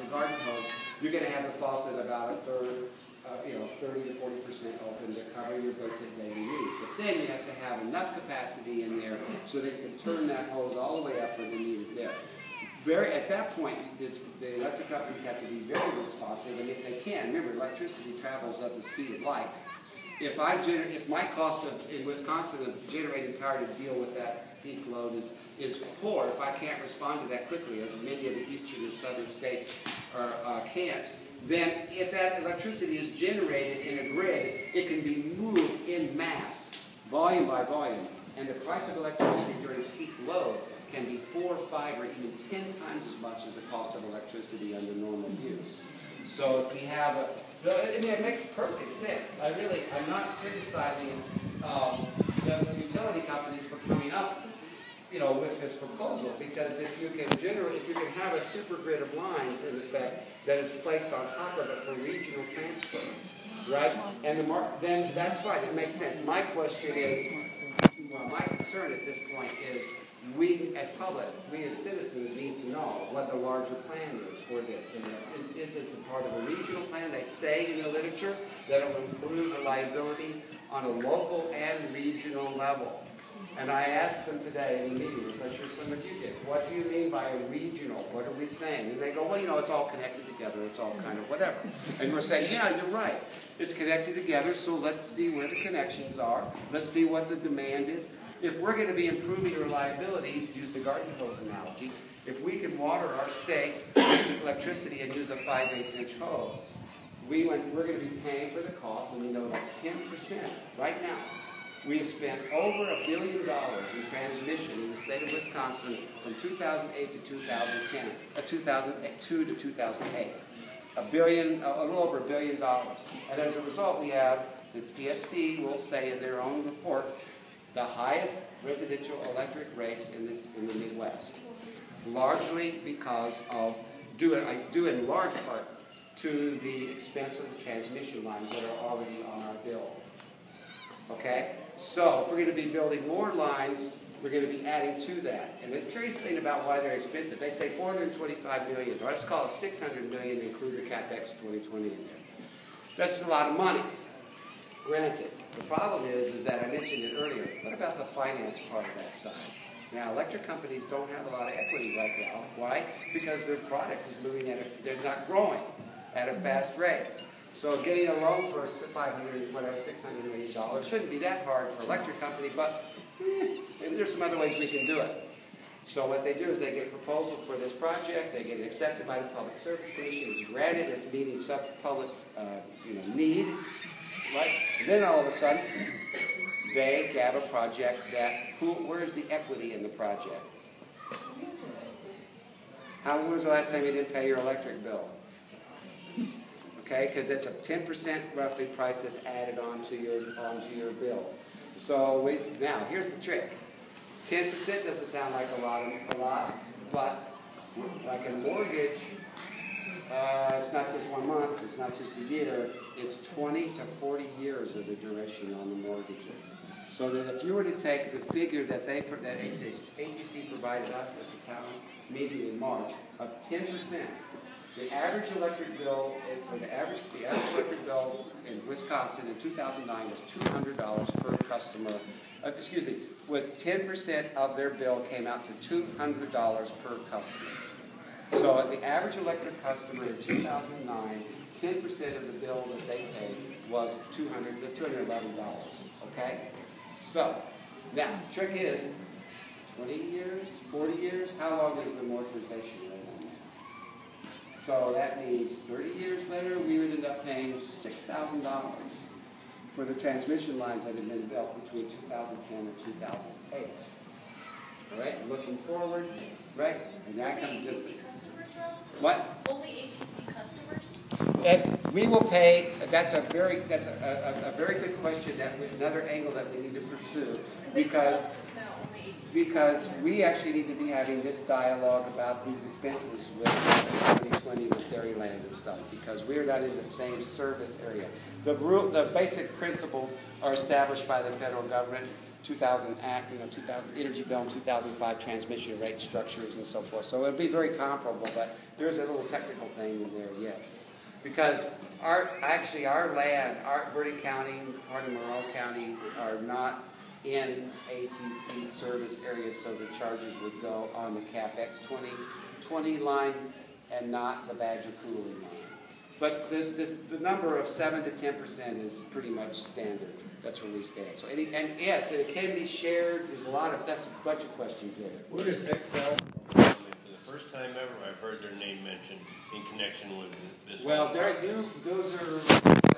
the garden hose, you're going to have the faucet about a third, 30 to 40% open to cover your basic daily needs. But then you have to have enough capacity in there so that you can turn that hose all the way up when the need is there. At that point, the electric companies have to be very responsive, and if they can, remember, electricity travels at the speed of light. If my cost in Wisconsin of generating power to deal with that peak load is poor, if I can't respond to that quickly, as many of the eastern and southern states can't, then if that electricity is generated in a grid, it can be moved in mass, volume by volume, and the price of electricity during peak load can be 4, 5, or even 10 times as much as the cost of electricity under normal use. So if we have it makes perfect sense. I'm not criticizing the utility companies for coming up, with this proposal, because if you can have a super grid of lines in effect that is placed on top of it for regional transfer, right? And then that's right. It makes sense. My question is, my concern at this point is, we as public, we as citizens need to know what the larger plan is for this. And is this a part of a regional plan? They say in the literature that it will improve reliability on a local and regional level. And I asked them today in the meeting, as I'm sure some of you did, what do you mean by a regional? What are we saying? And they go, well, it's all connected together. It's all kind of whatever. And we're saying, yeah, you're right. It's connected together, so let's see where the connections are. Let's see what the demand is. If we're going to be improving reliability, to use the garden hose analogy, if we can water our state with electricity and use a 5/8" hose, we're going to be paying for the cost, and we know that's 10% right now. We've spent over $1 billion in transmission in the state of Wisconsin from 2008 to 2010, 2002 to 2008. A little over $1 billion. And as a result, we have, the PSC will say in their own report, the highest residential electric rates in the Midwest, largely because of, due in large part to the expense of the transmission lines that are already on our bill. Okay? So if we're going to be building more lines, we're going to be adding to that. And the curious thing about why they're expensive, they say $425 million, or let's call it $600 million to include the CapEx 2020 in there. That's a lot of money. Granted, the problem is that I mentioned it earlier. What about the finance part of that side? Now, electric companies don't have a lot of equity right now. Why? Because their product is moving they're not growing at a fast rate. So getting a loan for $600 million shouldn't be that hard for an electric company, but maybe there's some other ways we can do it. So what they do is they get a proposal for this project, they get it accepted by the Public Service Commission, it's granted as meeting public's need. Right? And then all of a sudden, they have a project where's the equity in the project? When was the last time you didn't pay your electric bill? Okay, because it's a 10% roughly price that's added onto your bill. So now, here's the trick. 10% doesn't sound like a lot, but like a mortgage, it's not just 1 month, it's not just a year, it's 20 to 40 years of the duration on the mortgages. So that if you were to take the figure that ATC provided us at the town meeting in March of 10%, the average electric bill in Wisconsin in 2009 was $200 per customer. With 10% of their bill came out to $200 per customer. So the average electric customer in 2009, 10% of the bill that they paid was $211. Okay? So, now, the trick is, 20 years, 40 years, how long is the amortization rate on that? So that means 30 years later, we would end up paying $6,000 for the transmission lines that had been built between 2010 and 2008. All right, looking forward, right? And that comes just... What? Only ATC customers? And we will pay. That's a very good question. Another angle that we need to pursue because we actually need to be having this dialogue about these expenses with 2020 with Dairyland and stuff because we're not in the same service area. The basic principles are established by the federal government 2000 Act, 2000 Energy Bill and 2005 transmission rate structures and so forth. So it'll be very comparable, but there's a little technical thing in there, yes. Because our land, Bertie County, part of Monroe County are not in ATC service areas, so the charges would go on the CapEx 2020 line and not the Badger Cooley line. But the number of 7 to 10% is pretty much standard. That's where we stand. So and yes, and it can be shared. There's that's a bunch of questions there. Where does Excel? For the first time ever, I've heard their name mentioned in connection with this. Well, those are